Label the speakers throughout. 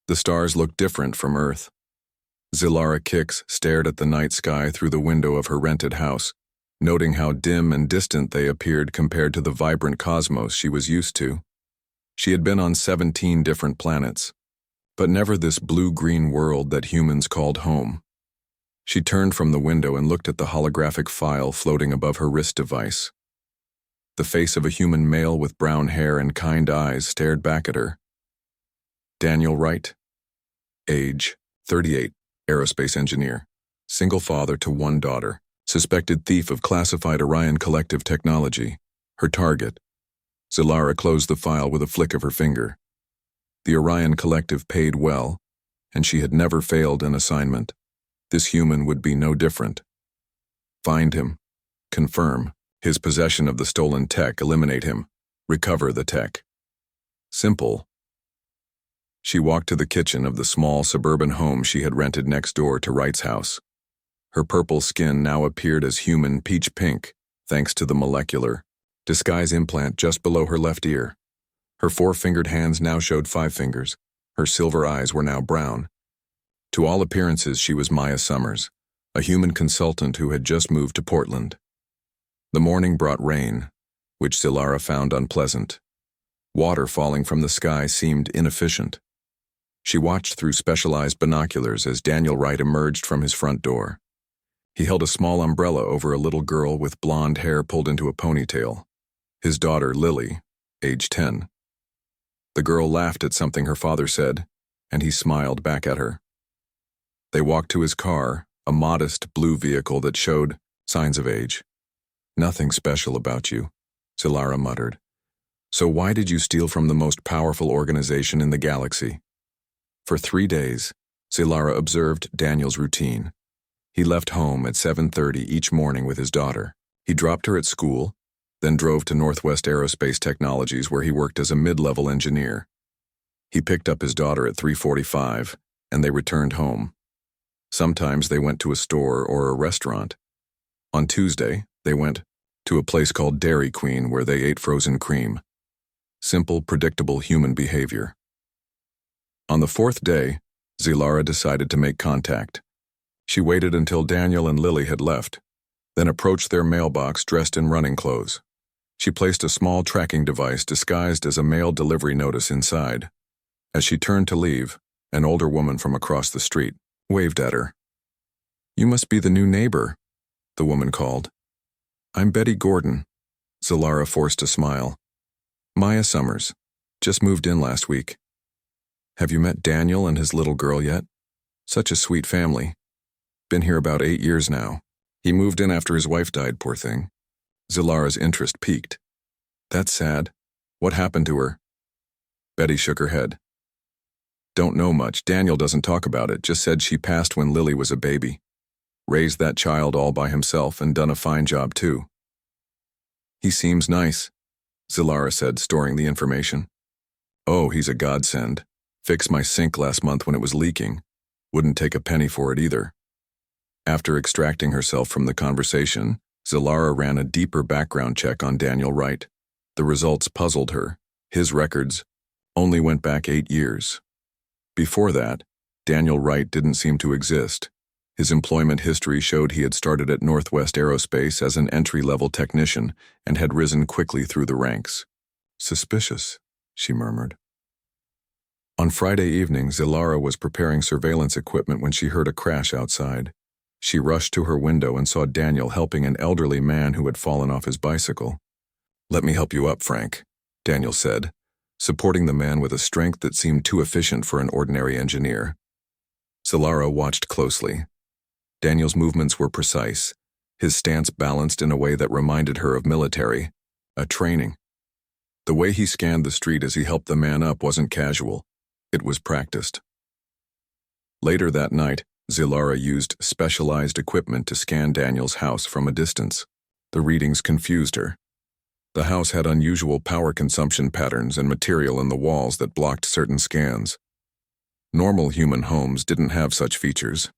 Speaker 1: The stars looked different from Earth. Zilara Kix stared at the night sky through the window of her rented house, noting how dim and distant they appeared compared to the vibrant cosmos she was used to. She had been on 17 different planets, but never this blue-green world that humans called home. She turned from the window and looked at the holographic file floating above her wrist device. The face of a human male with brown hair and kind eyes stared back at her. Daniel Wright. Age, 38, aerospace engineer. Single father to one daughter. Suspected thief of classified Orion Collective technology. Her target. Zilara closed the file with a flick of her finger. The Orion Collective paid well, and she had never failed an assignment. This human would be no different. Find him. Confirm. His possession of the stolen tech. Eliminate him. Recover the tech. Simple. She walked to the kitchen of the small suburban home she had rented next door to Wright's house. Her purple skin now appeared as human peach pink, thanks to the molecular disguise implant just below her left ear. Her 4-fingered hands now showed 5 fingers. Her silver eyes were now brown. To all appearances, she was Maya Summers, a human consultant who had just moved to Portland. The morning brought rain, which Zilara found unpleasant. Water falling from the sky seemed inefficient. She watched through specialized binoculars as Daniel Wright emerged from his front door. He held a small umbrella over a little girl with blonde hair pulled into a ponytail. His daughter, Lily, age 10. The girl laughed at something her father said, and he smiled back at her. They walked to his car, a modest blue vehicle that showed signs of age. Nothing special about you, Zilara muttered. So why did you steal from the most powerful organization in the galaxy? For 3 days, Zilara observed Daniel's routine. He left home at 7:30 each morning with his daughter. He dropped her at school, then drove to Northwest Aerospace Technologies where he worked as a mid-level engineer. He picked up his daughter at 3:45, and they returned home. Sometimes they went to a store or a restaurant. On Tuesday, they went to a place called Dairy Queen where they ate frozen cream. Simple, predictable human behavior. On the 4th day, Zilara decided to make contact. She waited until Daniel and Lily had left, then approached their mailbox dressed in running clothes. She placed a small tracking device disguised as a mail delivery notice inside. As she turned to leave, an older woman from across the street waved at her. "You must be the new neighbor," the woman called. "I'm Betty Gordon." Zilara forced a smile. "Maya Summers. Just moved in last week. Have you met Daniel and his little girl yet? Such a sweet family. Been here about 8 years now. He moved in after his wife died, poor thing." Zilara's interest piqued. "That's sad. What happened to her?" Betty shook her head. "Don't know much. Daniel doesn't talk about it, just said she passed when Lily was a baby. Raised that child all by himself and done a fine job too." "He seems nice," Zilara said, storing the information. "Oh, he's a godsend. Fixed my sink last month when it was leaking. Wouldn't take a penny for it either." After extracting herself from the conversation, Zilara ran a deeper background check on Daniel Wright. The results puzzled her. His records only went back 8 years. Before that, Daniel Wright didn't seem to exist. His employment history showed he had started at Northwest Aerospace as an entry-level technician and had risen quickly through the ranks. "Suspicious," she murmured. On Friday evening, Zilara was preparing surveillance equipment when she heard a crash outside. She rushed to her window and saw Daniel helping an elderly man who had fallen off his bicycle. "Let me help you up, Frank," Daniel said, supporting the man with a strength that seemed too efficient for an ordinary engineer. Zilara watched closely. Daniel's movements were precise, his stance balanced in a way that reminded her of military, a training. The way he scanned the street as he helped the man up wasn't casual, it was practiced. Later that night, Zilara used specialized equipment to scan Daniel's house from a distance. The readings confused her. The house had unusual power consumption patterns and material in the walls that blocked certain scans. Normal human homes didn't have such features.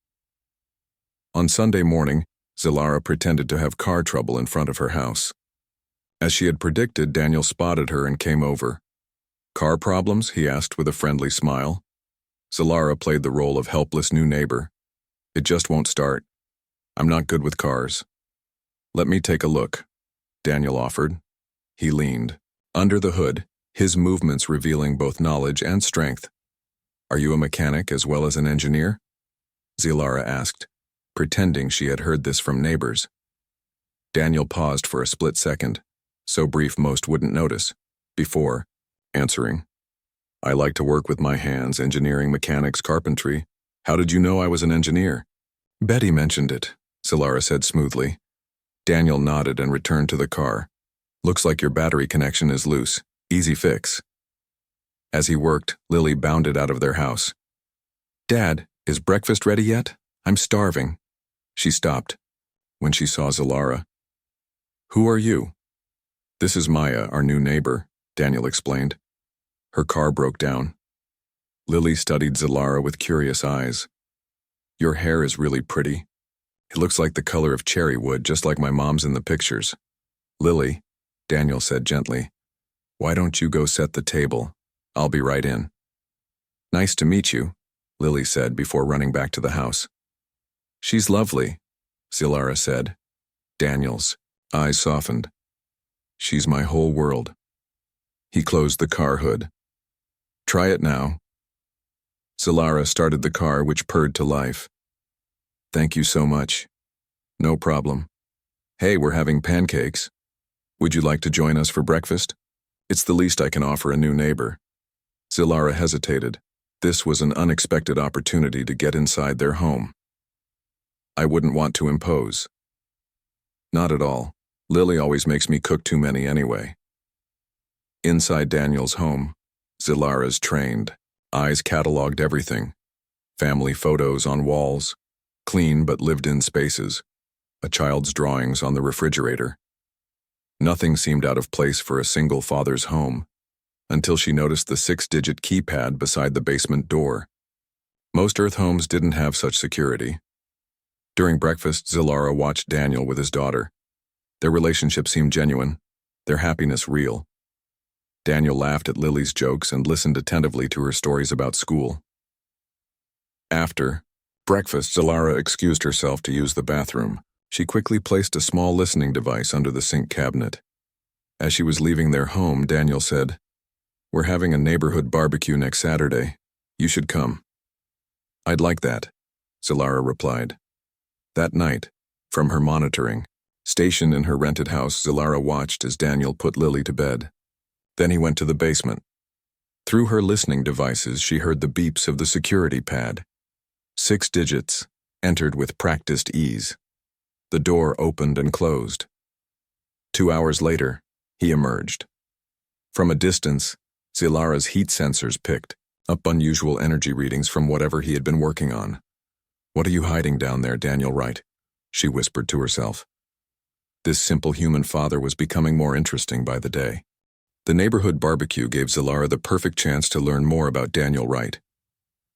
Speaker 1: On Sunday morning, Zilara pretended to have car trouble in front of her house. As she had predicted, Daniel spotted her and came over. "Car problems?" he asked with a friendly smile. Zilara played the role of helpless new neighbor. It just won't start. I'm not good with cars. Let me take a look, Daniel offered. He leaned. Under the hood, his movements revealing both knowledge and strength. Are you a mechanic as well as an engineer? Zilara asked, pretending she had heard this from neighbors. Daniel paused for a split second, so brief most wouldn't notice, before answering. I like to work with my hands, engineering, mechanics, carpentry. How did you know I was an engineer? Betty mentioned it, Zilara said smoothly. Daniel nodded and returned to the car. Looks like your battery connection is loose. Easy fix. As he worked, Lily bounded out of their house. Dad, is breakfast ready yet? I'm starving. She stopped when she saw Zilara. Who are you? This is Maya, our new neighbor, Daniel explained. Her car broke down. Lily studied Zilara with curious eyes. Your hair is really pretty. It looks like the color of cherry wood, just like my mom's in the pictures. Lily, Daniel said gently, why don't you go set the table? I'll be right in. Nice to meet you, Lily said before running back to the house. She's lovely, Zilara said. Daniel's eyes softened. She's my whole world. He closed the car hood. Try it now. Zilara started the car, which purred to life. Thank you so much. No problem. Hey, we're having pancakes. Would you like to join us for breakfast? It's the least I can offer a new neighbor. Zilara hesitated. This was an unexpected opportunity to get inside their home. I wouldn't want to impose. Not at all. Lily always makes me cook too many anyway. Inside Daniel's home, Zilara's trained eyes cataloged everything. Family photos on walls, clean but lived-in spaces, a child's drawings on the refrigerator. Nothing seemed out of place for a single father's home, until she noticed the 6-digit keypad beside the basement door. Most Earth homes didn't have such security. During breakfast, Zilara watched Daniel with his daughter. Their relationship seemed genuine, their happiness real. Daniel laughed at Lily's jokes and listened attentively to her stories about school. After breakfast, Zilara excused herself to use the bathroom. She quickly placed a small listening device under the sink cabinet. As she was leaving their home, Daniel said, We're having a neighborhood barbecue next Saturday. You should come. I'd like that, Zilara replied. That night, from her monitoring, stationed in her rented house, Zilara watched as Daniel put Lily to bed. Then he went to the basement. Through her listening devices, she heard the beeps of the security pad. 6 digits, entered with practiced ease. The door opened and closed. 2 hours later, he emerged. From a distance, Zilara's heat sensors picked up unusual energy readings from whatever he had been working on. What are you hiding down there, Daniel Wright? She whispered to herself. This simple human father was becoming more interesting by the day. The neighborhood barbecue gave Zilara the perfect chance to learn more about Daniel Wright.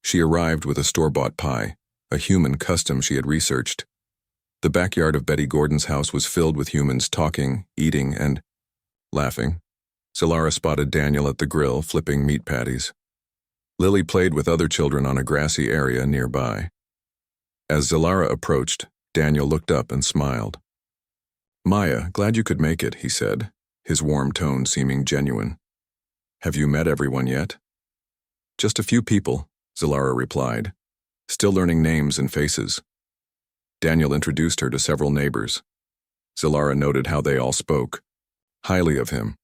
Speaker 1: She arrived with a store-bought pie, a human custom she had researched. The backyard of Betty Gordon's house was filled with humans talking, eating, and laughing. Zilara spotted Daniel at the grill, flipping meat patties. Lily played with other children on a grassy area nearby. As Zilara approached, Daniel looked up and smiled. Maya, glad you could make it, he said, his warm tone seeming genuine. Have you met everyone yet? Just a few people, Zilara replied, still learning names and faces. Daniel introduced her to several neighbors. Zilara noted how they all spoke highly of him.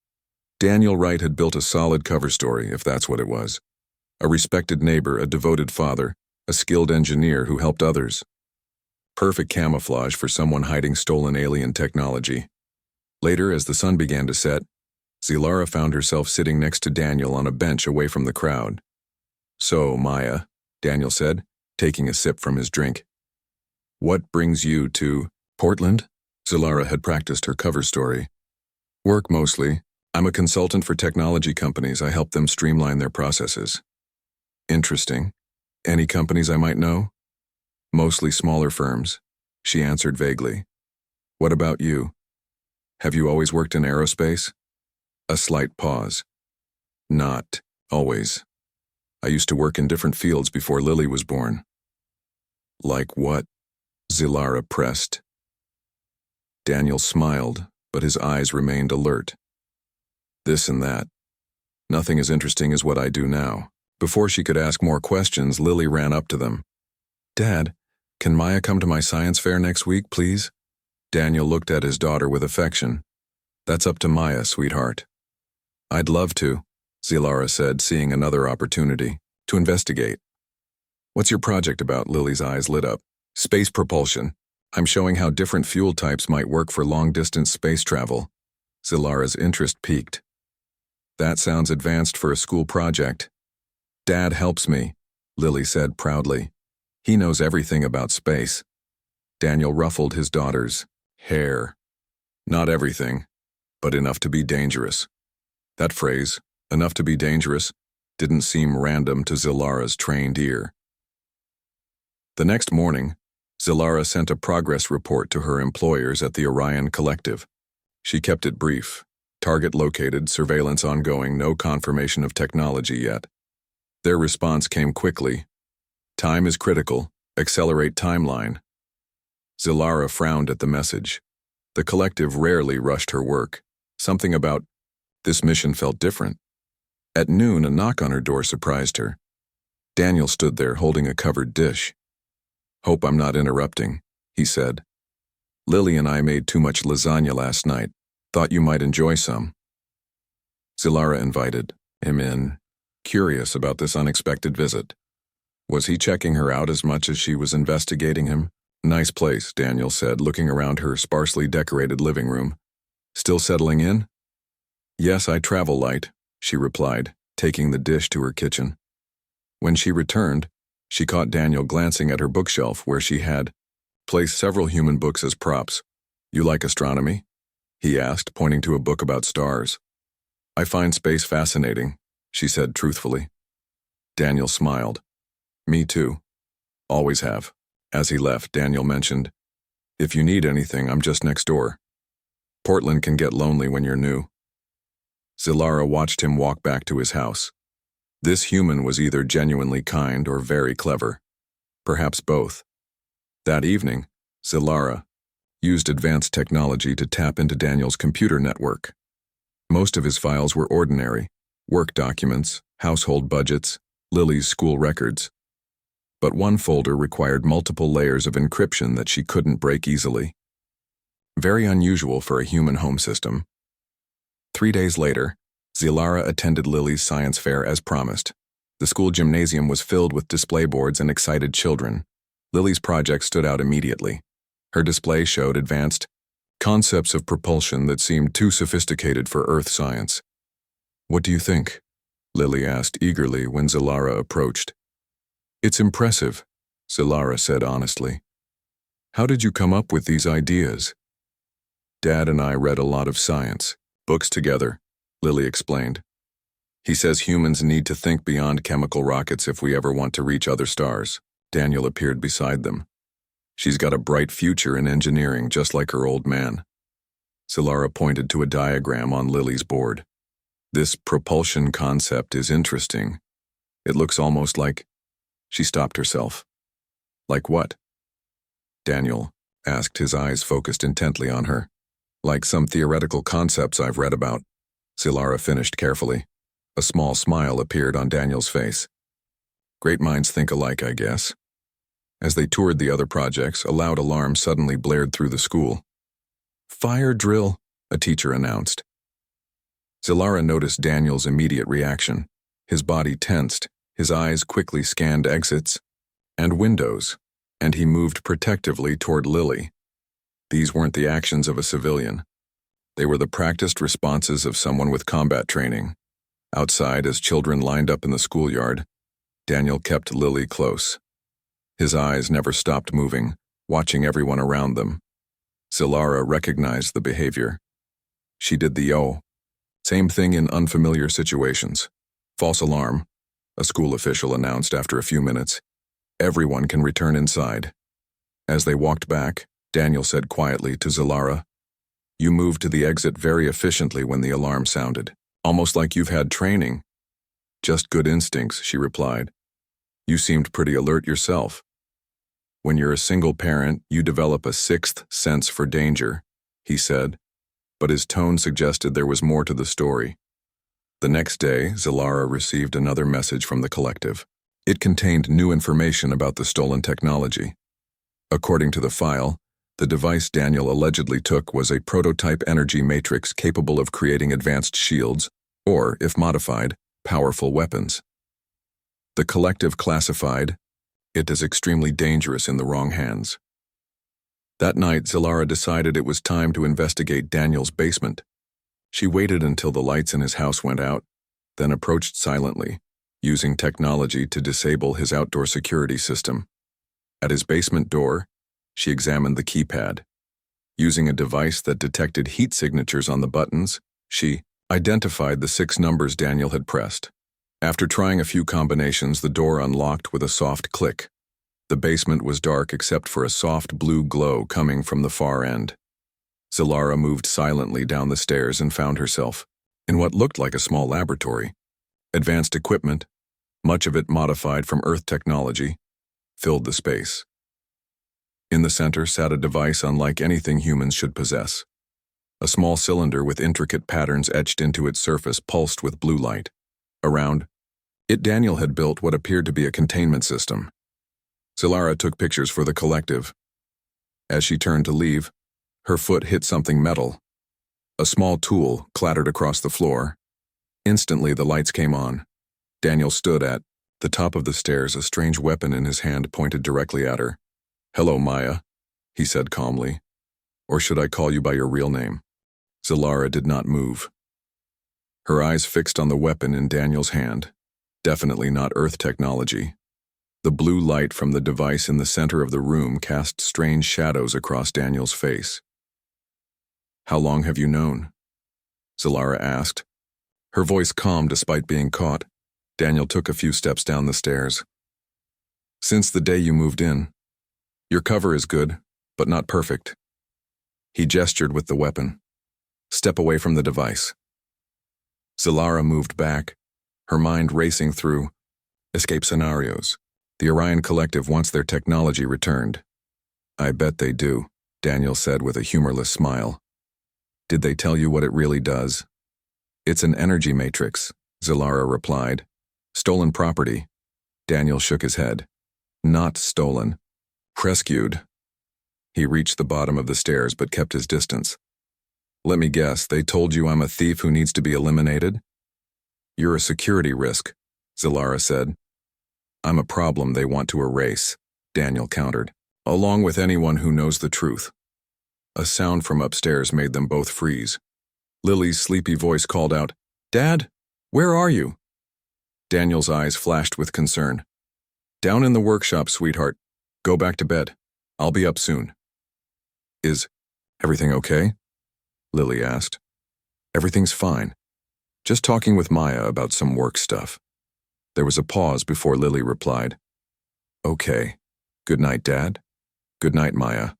Speaker 1: Daniel Wright had built a solid cover story, if that's what it was. A respected neighbor, a devoted father, a skilled engineer who helped others. Perfect camouflage for someone hiding stolen alien technology. Later, as the sun began to set, Zilara found herself sitting next to Daniel on a bench away from the crowd. So, Maya, Daniel said, taking a sip from his drink. What brings you to Portland? Zilara had practiced her cover story. Work mostly. I'm a consultant for technology companies. I help them streamline their processes. Interesting. Any companies I might know? Mostly smaller firms, she answered vaguely. What about you? Have you always worked in aerospace? A slight pause. Not always. I used to work in different fields before Lily was born. Like what? Zilara pressed. Daniel smiled, but his eyes remained alert. This and that. Nothing as interesting as what I do now. Before she could ask more questions, Lily ran up to them. Dad, can Maya come to my science fair next week, please? Daniel looked at his daughter with affection. That's up to Maya, sweetheart. I'd love to, Zilara said, seeing another opportunity to investigate. What's your project about? Lily's eyes lit up. Space propulsion. I'm showing how different fuel types might work for long-distance space travel. Zilara's interest piqued. That sounds advanced for a school project. Dad helps me, Lily said proudly. He knows everything about space. Daniel ruffled his daughter's hair. Not everything, but enough to be dangerous. That phrase, enough to be dangerous, didn't seem random to Zilara's trained ear. The next morning, Zilara sent a progress report to her employers at the Orion Collective. She kept it brief. Target located, surveillance ongoing, no confirmation of technology yet. Their response came quickly. Time is critical. Accelerate timeline. Zilara frowned at the message. The collective rarely rushed her work. Something about this mission felt different. At noon, a knock on her door surprised her. Daniel stood there holding a covered dish. Hope I'm not interrupting, he said. Lily and I made too much lasagna last night. Thought you might enjoy some. Zilara invited him in, curious about this unexpected visit. Was he checking her out as much as she was investigating him? Nice place, Daniel said, looking around her sparsely decorated living room. Still settling in? Yes, I travel light, she replied, taking the dish to her kitchen. When she returned, she caught Daniel glancing at her bookshelf where she had placed several human books as props. You like astronomy? He asked, pointing to a book about stars. I find space fascinating, she said truthfully. Daniel smiled. Me too. Always have. As he left, Daniel mentioned, if you need anything, I'm just next door. Portland can get lonely when you're new. Zilara watched him walk back to his house. This human was either genuinely kind or very clever. Perhaps both. That evening, Zilara used advanced technology to tap into Daniel's computer network. Most of his files were ordinary, work documents, household budgets, Lily's school records. But one folder required multiple layers of encryption that she couldn't break easily. Very unusual for a human home system. 3 days later, Zilara attended Lily's science fair as promised. The school gymnasium was filled with display boards and excited children. Lily's project stood out immediately. Her display showed advanced concepts of propulsion that seemed too sophisticated for Earth science. What do you think? Lily asked eagerly when Zilara approached. It's impressive, Zilara said honestly. How did you come up with these ideas? Dad and I read a lot of science books together, Lily explained. He says humans need to think beyond chemical rockets if we ever want to reach other stars. Daniel appeared beside them. She's got a bright future in engineering, just like her old man. Zilara pointed to a diagram on Lily's board. This propulsion concept is interesting. It looks almost like... She stopped herself. Like what? Daniel asked, his eyes focused intently on her. Like some theoretical concepts I've read about. Zilara finished carefully. A small smile appeared on Daniel's face. Great minds think alike, I guess. As they toured the other projects, a loud alarm suddenly blared through the school. Fire drill, a teacher announced. Zilara noticed Daniel's immediate reaction. His body tensed, his eyes quickly scanned exits and windows, and he moved protectively toward Lily. These weren't the actions of a civilian. They were the practiced responses of someone with combat training. Outside, as children lined up in the schoolyard, Daniel kept Lily close. His eyes never stopped moving, watching everyone around them. Zilara recognized the behavior. She did the same thing in unfamiliar situations. False alarm, a school official announced after a few minutes. Everyone can return inside. As they walked back, Daniel said quietly to Zilara, You moved to the exit very efficiently when the alarm sounded, almost like you've had training. Just good instincts, she replied. You seemed pretty alert yourself. When you're a single parent, you develop a sixth sense for danger, he said, but his tone suggested there was more to the story. The next day, Zilara received another message from the collective. It contained new information about the stolen technology. According to the file, the device Daniel allegedly took was a prototype energy matrix capable of creating advanced shields, or, if modified, powerful weapons. The collective classified it as extremely dangerous in the wrong hands. That night, Zilara decided it was time to investigate Daniel's basement. She waited until the lights in his house went out, then approached silently, using technology to disable his outdoor security system. At his basement door, she examined the keypad. Using a device that detected heat signatures on the buttons, she identified the 6 numbers Daniel had pressed. After trying a few combinations, the door unlocked with a soft click. The basement was dark except for a soft blue glow coming from the far end. Zilara moved silently down the stairs and found herself in what looked like a small laboratory. Advanced equipment, much of it modified from Earth technology, filled the space. In the center sat a device unlike anything humans should possess. A small cylinder with intricate patterns etched into its surface pulsed with blue light. Around it, Daniel had built what appeared to be a containment system. Zilara took pictures for the collective. As she turned to leave, her foot hit something metal. A small tool clattered across the floor. Instantly, the lights came on. Daniel stood at the top of the stairs, a strange weapon in his hand pointed directly at her. "Hello, Maya," he said calmly. "Or should I call you by your real name?" Zilara did not move. Her eyes fixed on the weapon in Daniel's hand. Definitely not Earth technology. The blue light from the device in the center of the room cast strange shadows across Daniel's face. "How long have you known?" Zilara asked. Her voice calm despite being caught. Daniel took a few steps down the stairs. "Since the day you moved in. Your cover is good, but not perfect." He gestured with the weapon. "Step away from the device." Zilara moved back, her mind racing through escape scenarios. The Orion Collective wants their technology returned. "I bet they do," Daniel said with a humorless smile. "Did they tell you what it really does?" "It's an energy matrix," Zilara replied. "Stolen property." Daniel shook his head. "Not stolen. Rescued." He reached the bottom of the stairs but kept his distance. "Let me guess, they told you I'm a thief who needs to be eliminated?" "You're a security risk," Zilara said. "I'm a problem they want to erase," Daniel countered, "along with anyone who knows the truth." A sound from upstairs made them both freeze. Lily's sleepy voice called out, "Dad, where are you?" Daniel's eyes flashed with concern. "Down in the workshop, sweetheart. Go back to bed. I'll be up soon." "Is everything okay?" Lily asked. "Everything's fine. Just talking with Maya about some work stuff." There was a pause before Lily replied, "Okay. Good night, Dad." "Good night, Maya."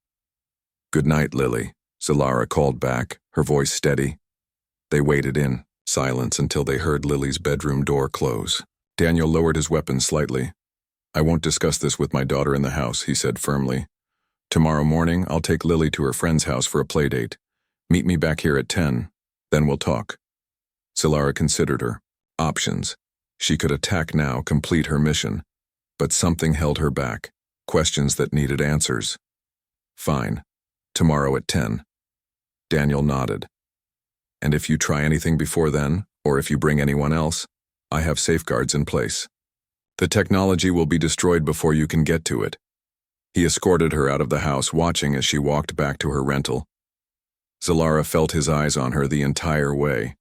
Speaker 1: "Good night, Lily," Zilara called back, her voice steady. They waited in silence until they heard Lily's bedroom door close. Daniel lowered his weapon slightly. "I won't discuss this with my daughter in the house," he said firmly. "Tomorrow morning, I'll take Lily to her friend's house for a playdate. Meet me back here at 10, then we'll talk." Zilara considered her options. She could attack now, complete her mission. But something held her back, questions that needed answers. "Fine. Tomorrow at 10. Daniel nodded. "And if you try anything before then, or if you bring anyone else, I have safeguards in place. The technology will be destroyed before you can get to it." He escorted her out of the house, watching as she walked back to her rental. Zilara felt his eyes on her the entire way.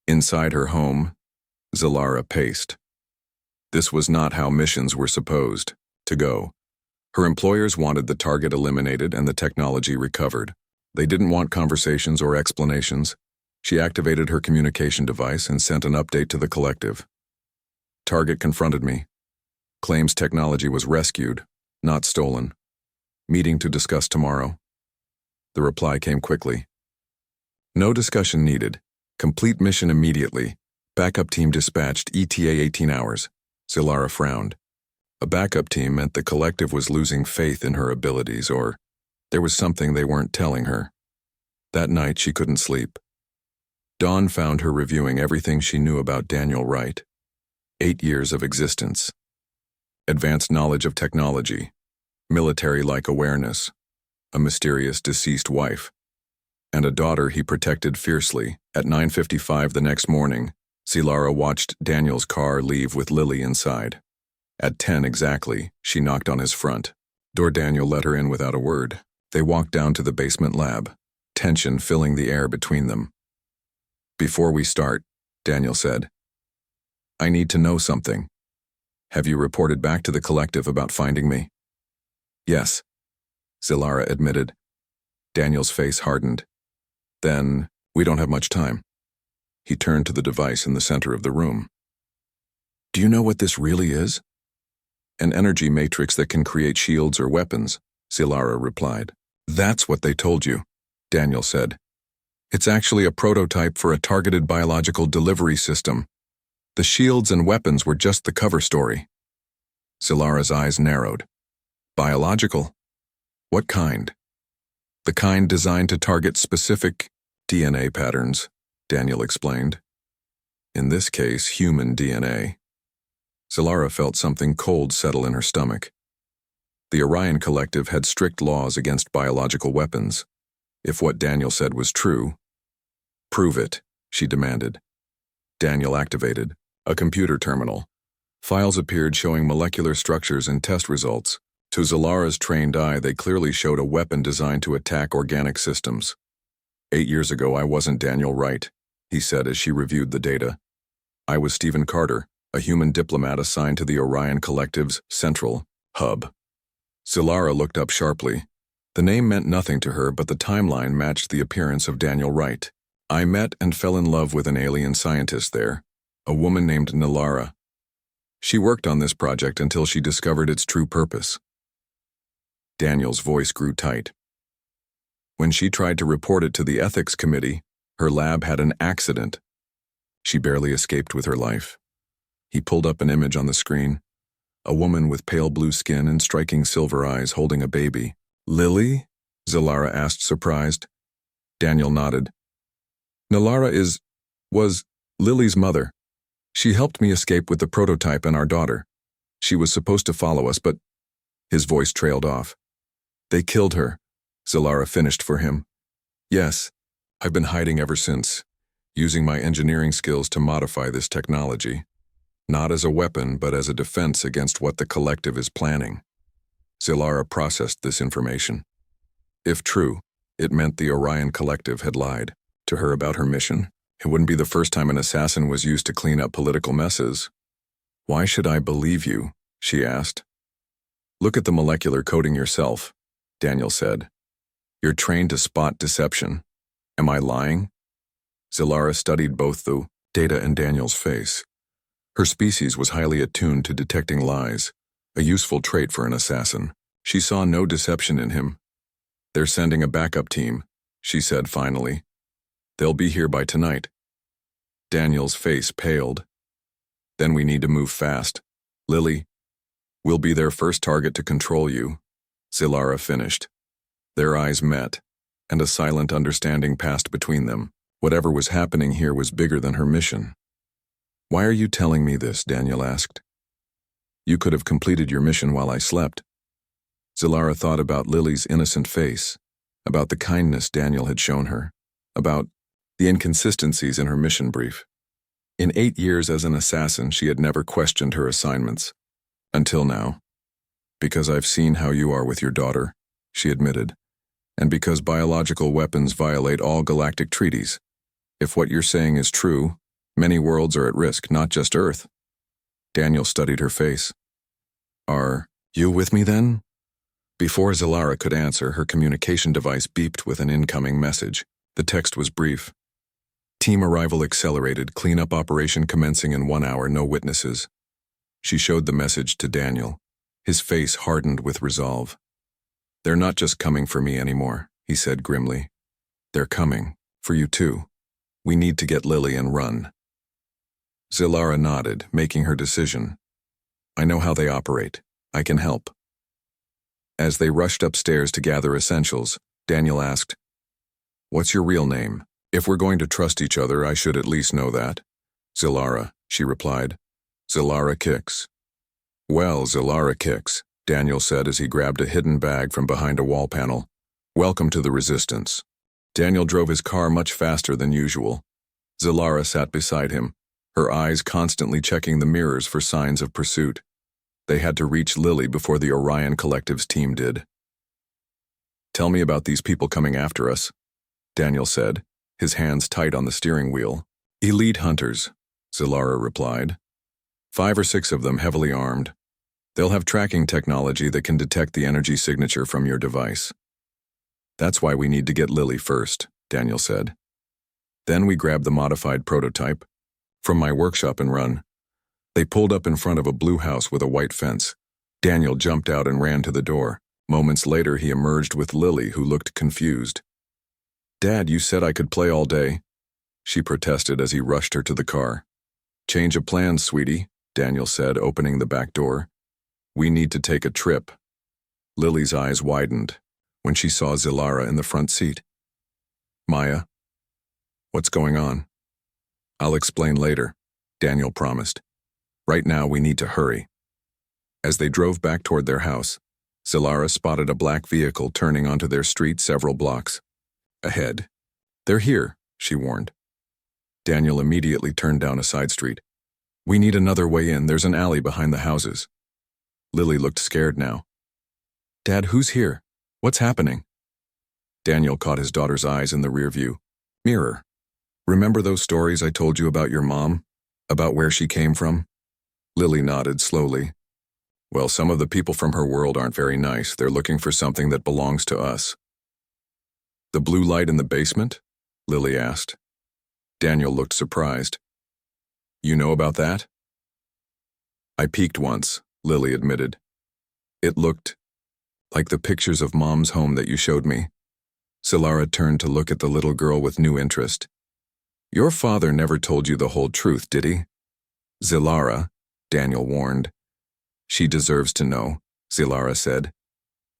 Speaker 1: Inside her home, Zilara paced. This was not how missions were supposed to go. Her employers wanted the target eliminated and the technology recovered. They didn't want conversations or explanations. She activated her communication device and sent an update to the collective. "Target confronted me. Claims technology was rescued, not stolen. Meeting to discuss tomorrow." The reply came quickly. "No discussion needed. Complete mission immediately. Backup team dispatched ETA 18 hours. Zilara frowned. A backup team meant the collective was losing faith in her abilities, or there was something they weren't telling her. That night she couldn't sleep. Dawn found her reviewing everything she knew about Daniel Wright. 8 years of existence. Advanced knowledge of technology. Military-like awareness. A mysterious deceased wife. And a daughter he protected fiercely. At 9:55 the next morning, Zilara watched Daniel's car leave with Lily inside. At 10 exactly, she knocked on his front door. Daniel let her in without a word. They walked down to the basement lab, tension filling the air between them. "Before we start," Daniel said, "I need to know something. Have you reported back to the collective about finding me?" "Yes," Zilara admitted. Daniel's face hardened. "Then, we don't have much time." He turned to the device in the center of the room. "Do you know what this really is?" "An energy matrix that can create shields or weapons," Zilara replied. "That's what they told you," Daniel said. "It's actually a prototype for a targeted biological delivery system. The shields and weapons were just the cover story." Zilara's eyes narrowed. "Biological? What kind?" "The kind designed to target specific DNA patterns," Daniel explained. "In this case, human DNA." Zilara felt something cold settle in her stomach. The Orion Collective had strict laws against biological weapons. If what Daniel said was true, "Prove it," she demanded. Daniel activated a computer terminal. Files appeared showing molecular structures and test results. To Zilara's trained eye, they clearly showed a weapon designed to attack organic systems. 8 years ago, I wasn't Daniel Wright," he said as she reviewed the data. "I was Stephen Carter, a human diplomat assigned to the Orion Collective's central hub." Zilara looked up sharply. The name meant nothing to her, but the timeline matched the appearance of Daniel Wright. "I met and fell in love with an alien scientist there, a woman named Nilara. She worked on this project until she discovered its true purpose." Daniel's voice grew tight. "When she tried to report it to the ethics committee, her lab had an accident. She barely escaped with her life." He pulled up an image on the screen. A woman with pale blue skin and striking silver eyes holding a baby. "Lily?" Zilara asked, surprised. Daniel nodded. "Nilara was Lily's mother. She helped me escape with the prototype and our daughter. She was supposed to follow us, but..." His voice trailed off. "They killed her," Zilara finished for him. "Yes, I've been hiding ever since, using my engineering skills to modify this technology. Not as a weapon, but as a defense against what the collective is planning." Zilara processed this information. If true, it meant the Orion Collective had lied to her about her mission. It wouldn't be the first time an assassin was used to clean up political messes. "Why should I believe you?" she asked. "Look at the molecular coding yourself," Daniel said. "You're trained to spot deception. Am I lying?" Zilara studied both the data and Daniel's face. Her species was highly attuned to detecting lies, a useful trait for an assassin. She saw no deception in him. "They're sending a backup team," she said finally. "They'll be here by tonight." Daniel's face paled. "Then we need to move fast. Lily, we'll be their first target to control you," Zilara finished. Their eyes met, and a silent understanding passed between them. Whatever was happening here was bigger than her mission. "Why are you telling me this?" Daniel asked. "You could have completed your mission while I slept." Zilara thought about Lily's innocent face, about the kindness Daniel had shown her, about the inconsistencies in her mission brief. In 8 years as an assassin, she had never questioned her assignments. Until now. "Because I've seen how you are with your daughter," she admitted, "and because biological weapons violate all galactic treaties. If what you're saying is true, many worlds are at risk, not just Earth." Daniel studied her face. "Are you with me then?" Before Zilara could answer, her communication device beeped with an incoming message. The text was brief. "Team arrival accelerated, cleanup operation commencing in 1 hour, no witnesses." She showed the message to Daniel. His face hardened with resolve. "They're not just coming for me anymore," he said grimly. "They're coming for you too. We need to get Lily and run." Zilara nodded, making her decision. I know how they operate. I can help. As they rushed upstairs to gather essentials, Daniel asked, What's your real name? If we're going to trust each other, I should at least know that. Zilara, she replied. Zilara Kicks. Well, Zilara Kicks, Daniel said as he grabbed a hidden bag from behind a wall panel. Welcome to the Resistance. Daniel drove his car much faster than usual. Zilara sat beside him, her eyes constantly checking the mirrors for signs of pursuit. They had to reach Lily before the Orion Collective's team did. Tell me about these people coming after us, Daniel said, his hands tight on the steering wheel. Elite hunters, Zilara replied. 5 or 6 of them heavily armed. They'll have tracking technology that can detect the energy signature from your device. That's why we need to get Lily first, Daniel said. Then we grabbed the modified prototype from my workshop and run. They pulled up in front of a blue house with a white fence. Daniel jumped out and ran to the door. Moments later, he emerged with Lily, who looked confused. Dad, you said I could play all day, she protested as he rushed her to the car. Change of plans, sweetie, Daniel said, opening the back door. We need to take a trip. Lily's eyes widened when she saw Zilara in the front seat. Maya, what's going on? I'll explain later, Daniel promised. Right now, we need to hurry. As they drove back toward their house, Zilara spotted a black vehicle turning onto their street several blocks ahead. They're here, she warned. Daniel immediately turned down a side street. We need another way in. There's an alley behind the houses. Lily looked scared now. Dad, who's here? What's happening? Daniel caught his daughter's eyes in the rearview mirror. Remember those stories I told you about your mom? About where she came from? Lily nodded slowly. Well, some of the people from her world aren't very nice. They're looking for something that belongs to us. The blue light in the basement? Lily asked. Daniel looked surprised. You know about that? I peeked once, Lily admitted. It looked like the pictures of Mom's home that you showed me. Zilara turned to look at the little girl with new interest. Your father never told you the whole truth, did he? Zilara, Daniel warned. She deserves to know, Zilara said.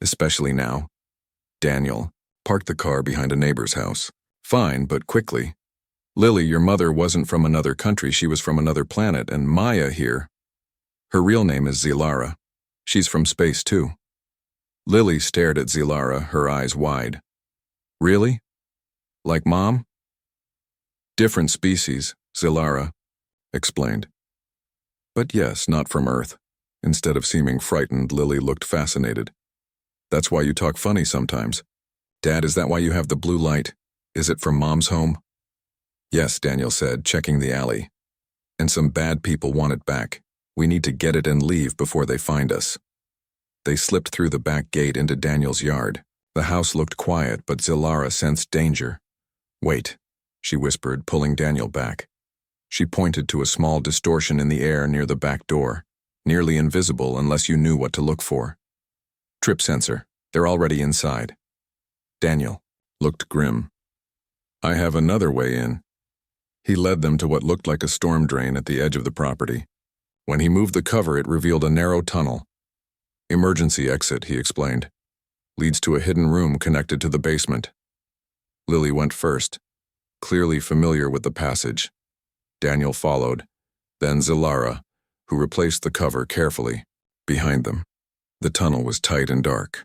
Speaker 1: Especially now. Daniel parked the car behind a neighbor's house. Fine, but quickly. Lily, your mother wasn't from another country, she was from another planet, and Maya here. Her real name is Zilara. She's from space too. Lily stared at Zilara, her eyes wide. Really? Like Mom? Different species, Zilara explained. But yes, not from Earth. Instead of seeming frightened, Lily looked fascinated. That's why you talk funny sometimes. Dad, is that why you have the blue light? Is it from Mom's home? Yes, Daniel said, checking the alley. And some bad people want it back. We need to get it and leave before they find us. They slipped through the back gate into Daniel's yard. The house looked quiet, but Zilara sensed danger. Wait, she whispered, pulling Daniel back. She pointed to a small distortion in the air near the back door, nearly invisible unless you knew what to look for. Trip sensor. They're already inside. Daniel looked grim. I have another way in. He led them to what looked like a storm drain at the edge of the property. When he moved the cover, it revealed a narrow tunnel. Emergency exit, he explained. Leads to a hidden room connected to the basement. Lily went first, clearly familiar with the passage. Daniel followed, then Zilara, who replaced the cover carefully, behind them. The tunnel was tight and dark.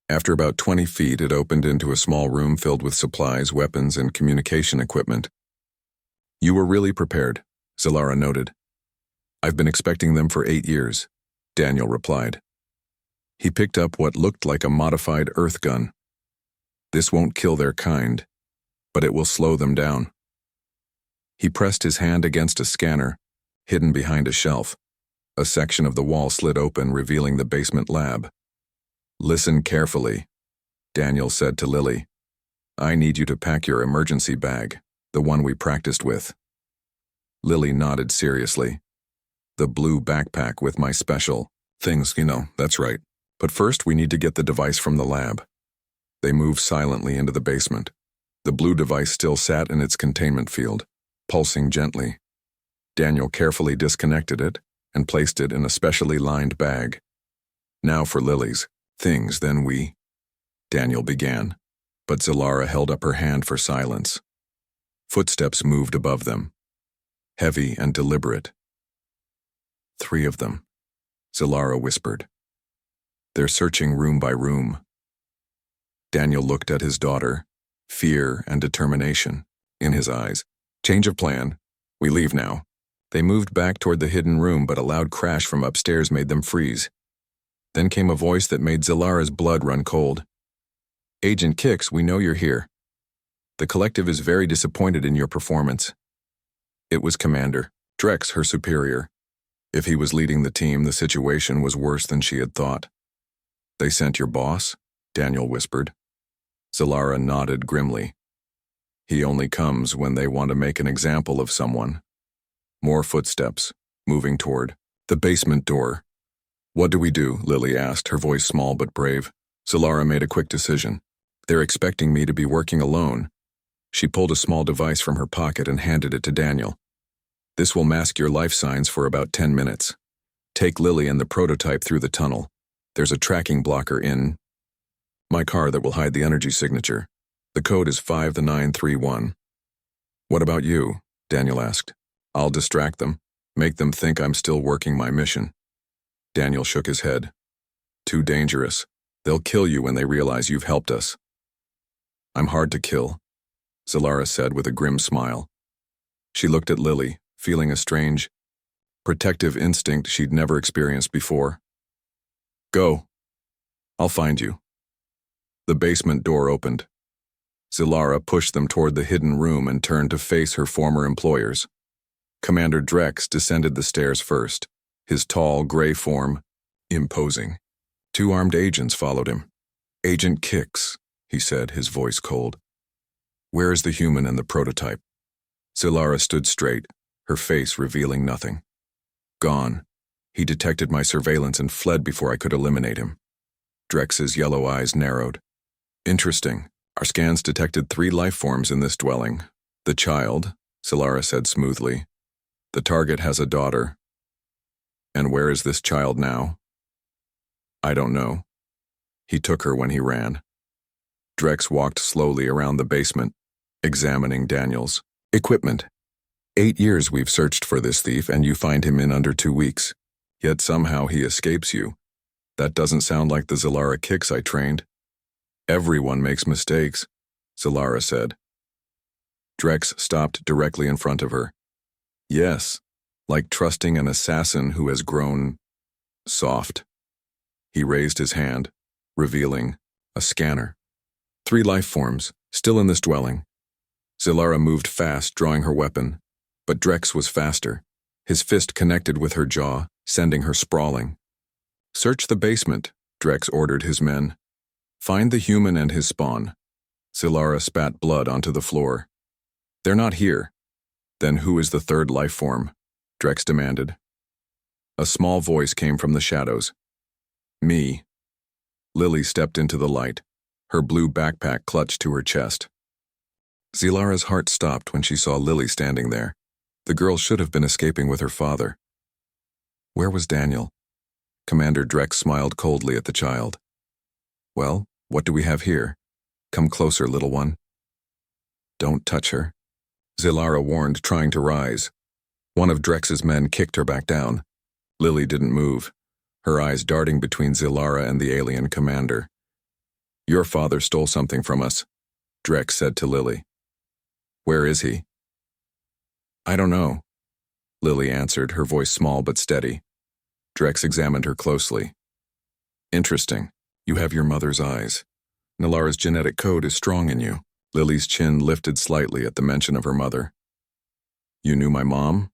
Speaker 1: After about 20 feet, it opened into a small room filled with supplies, weapons, and communication equipment. You were really prepared, Zilara noted. I've been expecting them for 8 years, Daniel replied. He picked up what looked like a modified Earth gun. This won't kill their kind, but it will slow them down. He pressed his hand against a scanner, hidden behind a shelf. A section of the wall slid open, revealing the basement lab. Listen carefully, Daniel said to Lily. I need you to pack your emergency bag, the one we practiced with. Lily nodded seriously. The blue backpack with my special things, that's right. But first we need to get the device from the lab. They moved silently into the basement. The blue device still sat in its containment field, pulsing gently. Daniel carefully disconnected it and placed it in a specially lined bag. Now for Lily's things, then Daniel began, but Zilara held up her hand for silence. Footsteps moved above them, heavy and deliberate. 3 of them, Zilara whispered. They're searching room by room. Daniel looked at his daughter, fear and determination in his eyes. Change of plan. We leave now. They moved back toward the hidden room, but a loud crash from upstairs made them freeze. Then came a voice that made Zilara's blood run cold. Agent Kix, we know you're here. The collective is very disappointed in your performance. It was Commander Drex, her superior. If he was leading the team, the situation was worse than she had thought. They sent your boss? Daniel whispered. Zilara nodded grimly. He only comes when they want to make an example of someone. More footsteps, moving toward the basement door. What do we do? Lily asked, her voice small but brave. Zilara made a quick decision. They're expecting me to be working alone. She pulled a small device from her pocket and handed it to Daniel. This will mask your life signs for about 10 minutes. Take Lily and the prototype through the tunnel. There's a tracking blocker in my car that will hide the energy signature. The code is 5-931. What about you? Daniel asked. I'll distract them, make them think I'm still working my mission. Daniel shook his head. Too dangerous. They'll kill you when they realize you've helped us. I'm hard to kill, Zilara said with a grim smile. She looked at Lily, feeling a strange, protective instinct she'd never experienced before. Go. I'll find you. The basement door opened. Zilara pushed them toward the hidden room and turned to face her former employers. Commander Drex descended the stairs first, his tall, gray form imposing. 2 armed agents followed him. Agent Kix, he said, his voice cold. Where is the human and the prototype? Zilara stood straight, her face revealing nothing. Gone. He detected my surveillance and fled before I could eliminate him. Drex's yellow eyes narrowed. Interesting. Our scans detected 3 life forms in this dwelling. The child, Zilara said smoothly. The target has a daughter. And where is this child now? I don't know. He took her when he ran. Drex walked slowly around the basement, examining Daniel's equipment. 8 years we've searched for this thief, and you find him in under 2 weeks. Yet somehow he escapes you. That doesn't sound like the Zilara Kix I trained. Everyone makes mistakes, Zilara said. Drex stopped directly in front of her. Yes, like trusting an assassin who has grown soft. He raised his hand, revealing a scanner. 3 life forms, still in this dwelling. Zilara moved fast, drawing her weapon, but Drex was faster. His fist connected with her jaw, sending her sprawling. Search the basement, Drex ordered his men. Find the human and his spawn. Zilara spat blood onto the floor. They're not here. Then who is the 3rd life form? Drex demanded. A small voice came from the shadows. Me. Lily stepped into the light, her blue backpack clutched to her chest. Zilara's heart stopped when she saw Lily standing there. The girl should have been escaping with her father. Where was Daniel? Commander Drex smiled coldly at the child. Well, what do we have here? Come closer, little one. Don't touch her, Zilara warned, trying to rise. One of Drex's men kicked her back down. Lily didn't move, her eyes darting between Zilara and the alien commander. Your father stole something from us, Drex said to Lily. Where is he? I don't know, Lily answered, her voice small but steady. Drex examined her closely. Interesting. You have your mother's eyes. Nalara's genetic code is strong in you. Lily's chin lifted slightly at the mention of her mother. You knew my mom?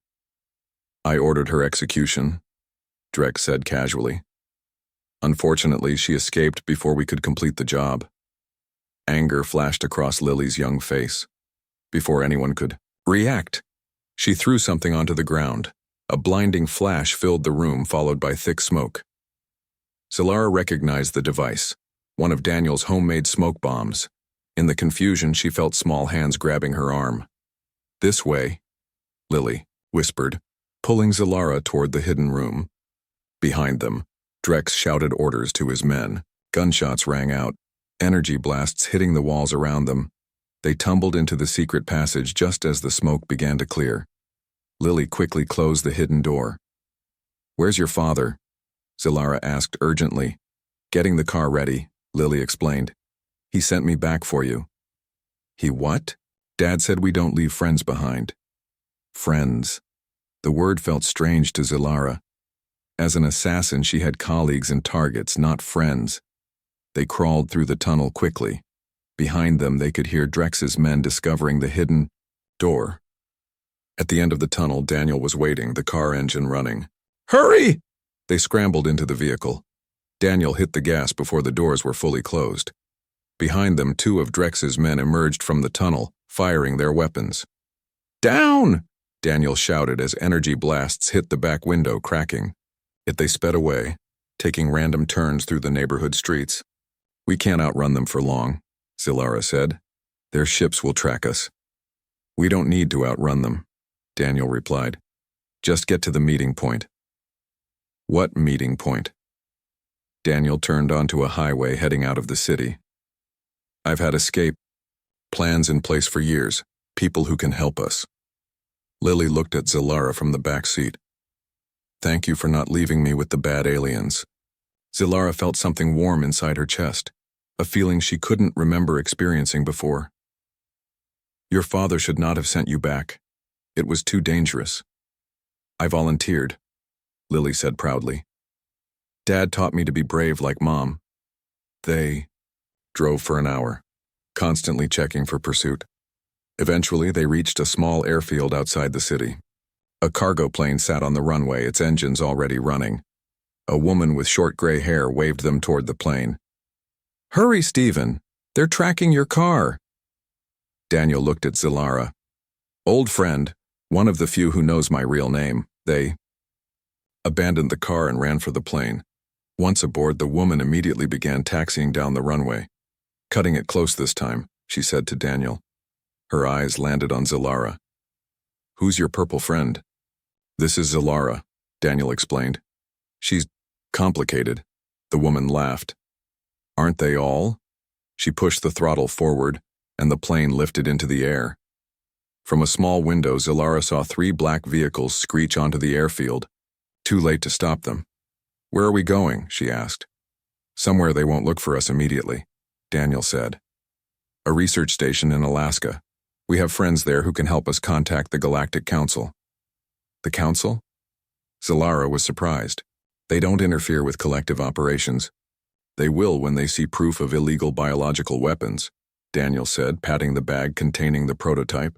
Speaker 1: I ordered her execution, Drex said casually. Unfortunately, she escaped before we could complete the job. Anger flashed across Lily's young face. Before anyone could react, she threw something onto the ground. A blinding flash filled the room, followed by thick smoke. Zilara recognized the device, one of Daniel's homemade smoke bombs. In the confusion, she felt small hands grabbing her arm. This way, Lily whispered, pulling Zilara toward the hidden room. Behind them, Drex shouted orders to his men. Gunshots rang out, energy blasts hitting the walls around them. They tumbled into the secret passage just as the smoke began to clear. Lily quickly closed the hidden door. "Where's your father?" Zilara asked urgently. "Getting the car ready," Lily explained. "He sent me back for you." "He what?" "Dad said we don't leave friends behind." Friends. The word felt strange to Zilara. As an assassin, she had colleagues and targets, not friends. They crawled through the tunnel quickly. Behind them, they could hear Drex's men discovering the hidden door. At the end of the tunnel, Daniel was waiting, the car engine running. "Hurry!" They scrambled into the vehicle. Daniel hit the gas before the doors were fully closed. Behind them, 2 of Drex's men emerged from the tunnel, firing their weapons. "Down!" Daniel shouted as energy blasts hit the back window, cracking. Yet they sped away, taking random turns through the neighborhood streets. "We can't outrun them for long," Zilara said. "Their ships will track us." "We don't need to outrun them," Daniel replied. "Just get to the meeting point." "What meeting point?" Daniel turned onto a highway heading out of the city. "I've had escape plans in place for years, people who can help us." Lily looked at Zilara from the back seat. "Thank you for not leaving me with the bad aliens." Zilara felt something warm inside her chest, a feeling she couldn't remember experiencing before. "Your father should not have sent you back. It was too dangerous." "I volunteered," Lily said proudly. "Dad taught me to be brave like Mom." They drove for an hour, constantly checking for pursuit. Eventually, they reached a small airfield outside the city. A cargo plane sat on the runway, its engines already running. A woman with short gray hair waved them toward the plane. "Hurry, Stephen! They're tracking your car!" Daniel looked at Zilara. "Old friend, one of the few who knows my real name." They abandoned the car and ran for the plane. Once aboard, the woman immediately began taxiing down the runway. "Cutting it close this time," she said to Daniel. Her eyes landed on Zilara. "Who's your purple friend?" "This is Zilara," Daniel explained. "She's complicated." The woman laughed. "Aren't they all?" She pushed the throttle forward, and the plane lifted into the air. From a small window, Zilara saw 3 black vehicles screech onto the airfield. Too late to stop them. "Where are we going?" she asked. "Somewhere they won't look for us immediately," Daniel said. "A research station in Alaska. We have friends there who can help us contact the Galactic Council." "The Council?" Zilara was surprised. "They don't interfere with collective operations. They will when they see proof of illegal biological weapons," Daniel said, patting the bag containing the prototype.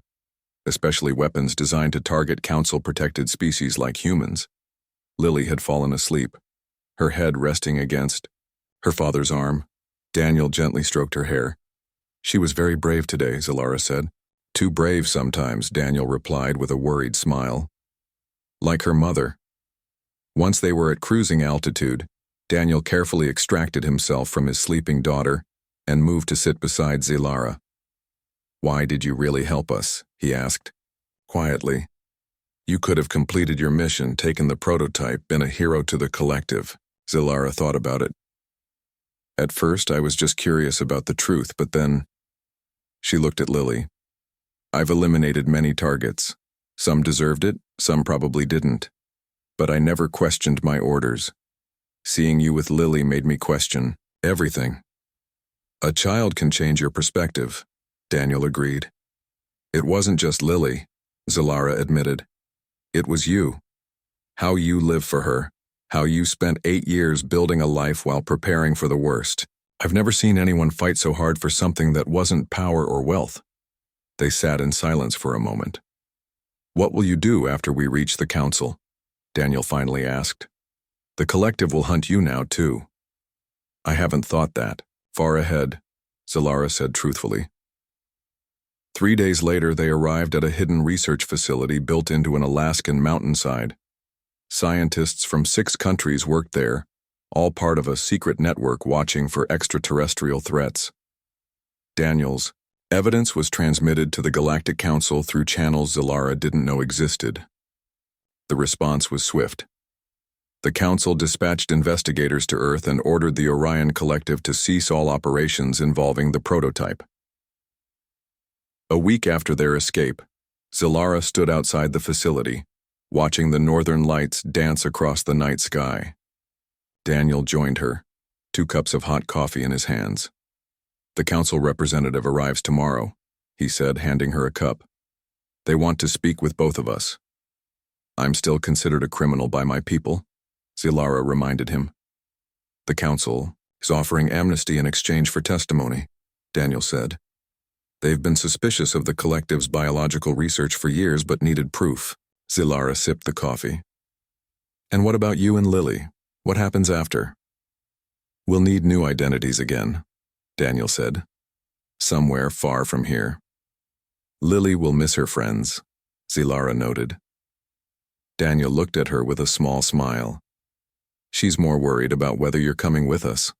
Speaker 1: "Especially weapons designed to target Council-protected species like humans." Lily had fallen asleep, her head resting against her father's arm. Daniel gently stroked her hair. "She was very brave today," Zilara said. "Too brave sometimes," Daniel replied with a worried smile. "Like her mother." Once they were at cruising altitude, Daniel carefully extracted himself from his sleeping daughter and moved to sit beside Zilara. "Why did you really help us?" he asked, quietly. "You could have completed your mission, taken the prototype, been a hero to the collective." Zilara thought about it. "At first, I was just curious about the truth, but then..." She looked at Lily. "I've eliminated many targets. Some deserved it, some probably didn't. But I never questioned my orders. Seeing you with Lily made me question everything." "A child can change your perspective," Daniel agreed. "It wasn't just Lily," Zilara admitted. "It was you. How you lived for her. How you spent 8 years building a life while preparing for the worst. I've never seen anyone fight so hard for something that wasn't power or wealth." They sat in silence for a moment. "What will you do after we reach the council?" Daniel finally asked. "The collective will hunt you now, too." "I haven't thought that far ahead," Zilara said truthfully. 3 days later, they arrived at a hidden research facility built into an Alaskan mountainside. Scientists from 6 countries worked there, all part of a secret network watching for extraterrestrial threats. Daniel's evidence was transmitted to the Galactic Council through channels Zilara didn't know existed. The response was swift. The Council dispatched investigators to Earth and ordered the Orion Collective to cease all operations involving the prototype. A week after their escape, Zilara stood outside the facility, watching the northern lights dance across the night sky. Daniel joined her, 2 cups of hot coffee in his hands. "The Council representative arrives tomorrow," he said, handing her a cup. "They want to speak with both of us." "I'm still considered a criminal by my people," Zilara reminded him. "The Council is offering amnesty in exchange for testimony," Daniel said. "They've been suspicious of the collective's biological research for years but needed proof." Zilara sipped the coffee. "And what about you and Lily? What happens after?" "We'll need new identities again," Daniel said. "Somewhere far from here." "Lily will miss her friends," Zilara noted. Daniel looked at her with a small smile. "She's more worried about whether you're coming with us."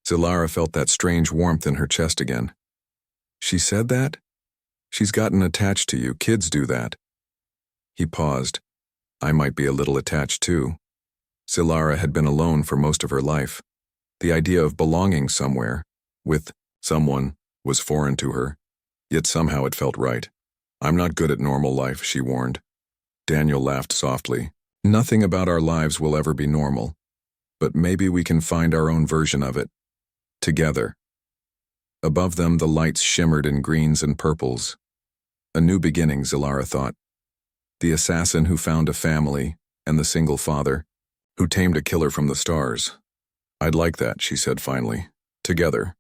Speaker 1: Zilara felt that strange warmth in her chest again. "She said that? She's gotten attached to you. Kids do that." He paused. "I might be a little attached too." Zilara had been alone for most of her life. The idea of belonging somewhere, with someone, was foreign to her, yet somehow it felt right. "I'm not good at normal life," she warned. Daniel laughed softly. "Nothing about our lives will ever be normal, but maybe we can find our own version of it. Together." Above them the lights shimmered in greens and purples. A new beginning, Zilara thought. The assassin who found a family, and the single father, who tamed a killer from the stars. "I'd like that," she said finally. "Together."